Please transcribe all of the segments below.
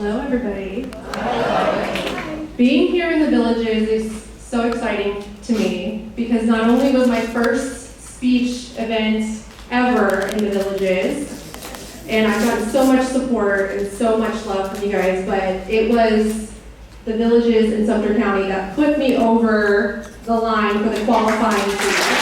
Hello, everybody. Being here in the Villages is so exciting to me because not only was my first speech event ever in the Villages, and I've gotten so much support and so much love from you guys, but it was the Villages in Sumter County that put me over the line for the qualifying season.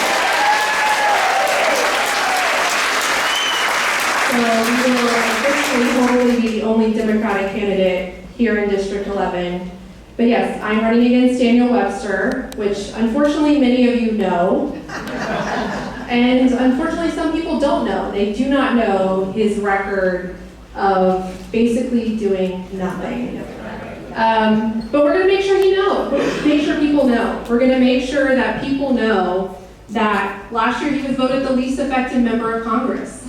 So we will officially hopefully be the only Democratic candidate here in District 11. But yes, I'm running against Daniel Webster, which unfortunately many of you know. And unfortunately some people don't know. They do not know his record of basically doing nothing. But we're going to make sure make sure people know. We're going to make sure that people know that last year he was voted the least effective member of Congress.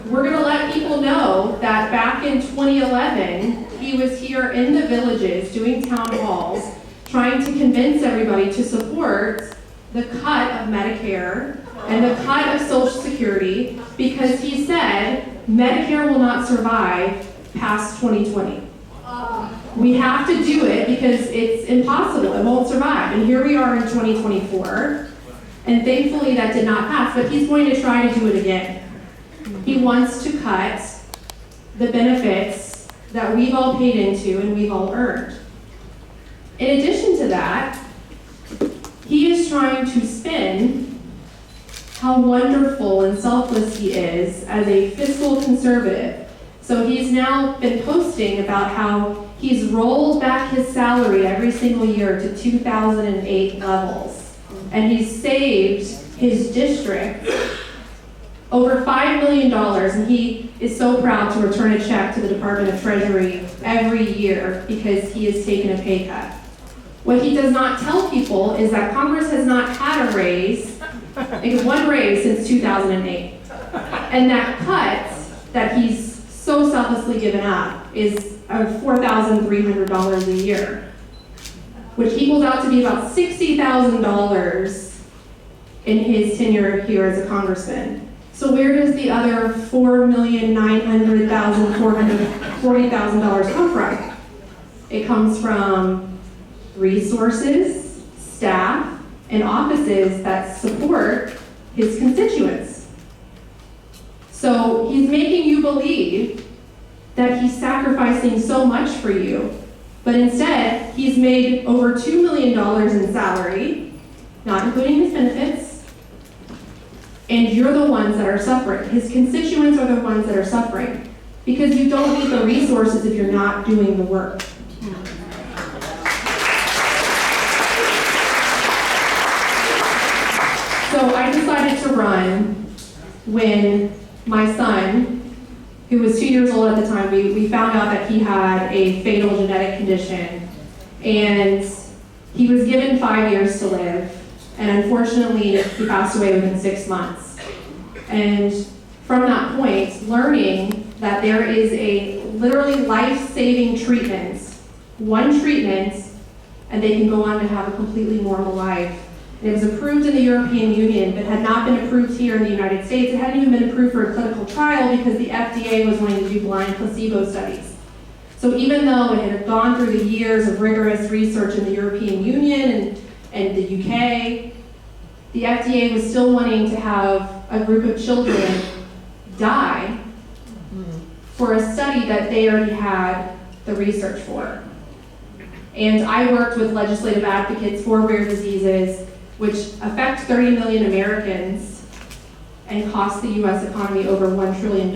We're going to let people know that back in 2011, he was here in the Villages doing town halls, trying to convince everybody to support the cut of Medicare and the cut of Social Security because he said Medicare will not survive past 2020. We have to do it because it's impossible, it won't survive. And here we are in 2024, and thankfully that did not pass, but he's going to try to do it again. He wants to cut the benefits that we've all paid into and we've all earned. In addition to that, he is trying to spin how wonderful and selfless he is as a fiscal conservative. So he's now been posting about how he's rolled back his salary every single year to 2008 levels. And he's saved his district over $5 million, and he is so proud to return a check to the Department of Treasury every year because he has taken a pay cut. What he does not tell people is that Congress has not had a raise, one raise since 2008. And that cut that he's so selflessly given up is $4,300 a year, which equals out to be about $60,000 in his tenure here as a congressman. So where does the other $4,900,440,000 come from? It comes from resources, staff, and offices that support his constituents. So he's making you believe that he's sacrificing so much for you, but instead he's made over $2 million in salary, not including his benefits, and you're the ones that are suffering. His constituents are the ones that are suffering because you don't need the resources if you're not doing the work. So I decided to run when my son, who was 2 years old at the time, we found out that he had a fatal genetic condition, and he was given 5 years to live. And unfortunately, he passed away within 6 months. And from that point, learning that there is a literally life-saving treatment, one treatment, and they can go on to have a completely normal life. And it was approved in the European Union, but had not been approved here in the United States. It hadn't even been approved for a clinical trial because the FDA was wanting to do blind placebo studies. So even though it had gone through the years of rigorous research in the European Union and the UK, the FDA was still wanting to have a group of children die for a study that they already had the research for. And I worked with legislative advocates for rare diseases, which affect 30 million Americans and cost the US economy over $1 trillion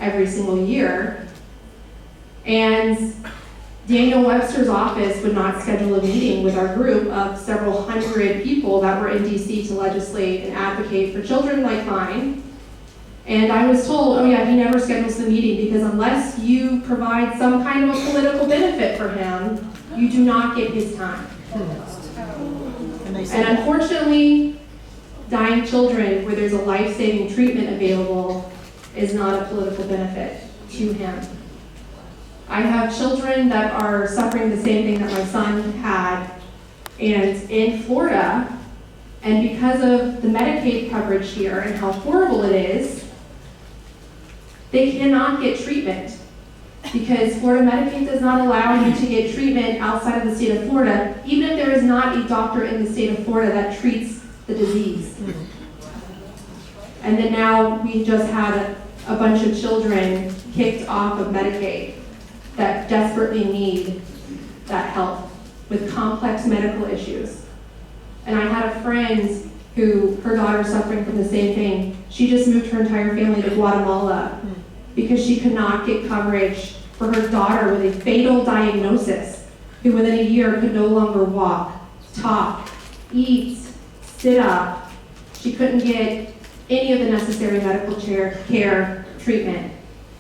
every single year. And Daniel Webster's office would not schedule a meeting with our group of several hundred people that were in DC to legislate and advocate for children like mine. And I was told, oh yeah, he never schedules the meeting because unless you provide some kind of a political benefit for him, you do not get his time. And unfortunately, dying children where there's a life-saving treatment available is not a political benefit to him. I have children that are suffering the same thing that my son had, and in Florida, and because of the Medicaid coverage here and how horrible it is, they cannot get treatment. because Florida Medicaid does not allow you to get treatment outside of the state of Florida, even if there is not a doctor in the state of Florida that treats the disease. And then now we just had a bunch of children kicked off of Medicaid that desperately need that help with complex medical issues. And I had a friend who, her daughter suffering from the same thing. She just moved her entire family to Guatemala because she could not get coverage for her daughter with a fatal diagnosis, who within a year could no longer walk, talk, eat, sit up. She couldn't get any of the necessary medical care, treatment.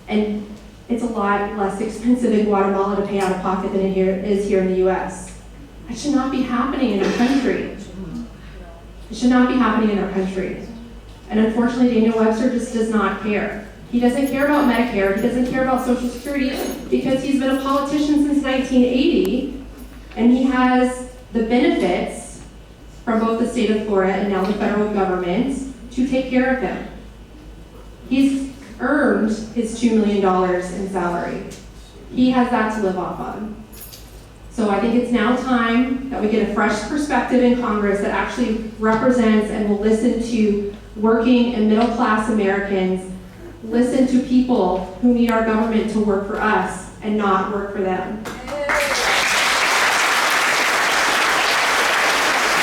And it's a lot less expensive in Guatemala to pay out of pocket than it is here in the US. That should not be happening in our country. It should not be happening in our country. And unfortunately, Daniel Webster just does not care. He doesn't care about Medicare, he doesn't care about Social Security, because he's been a politician since 1980, and he has the benefits from both the state of Florida and now the federal government to take care of him. He's earned his $2 million in salary. He has that to live off of. So I think it's now time that we get a fresh perspective in Congress that actually represents and will listen to working and middle class Americans, listen to people who need our government to work for us and not work for them.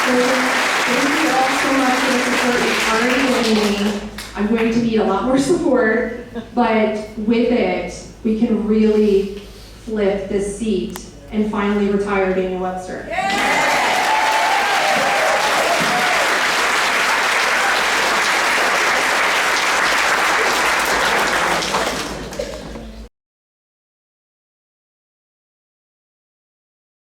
Thank you all so much for the support you've already given me. I'm going to need a lot more support, but with it, we can really flip this seat and finally retire Daniel Webster.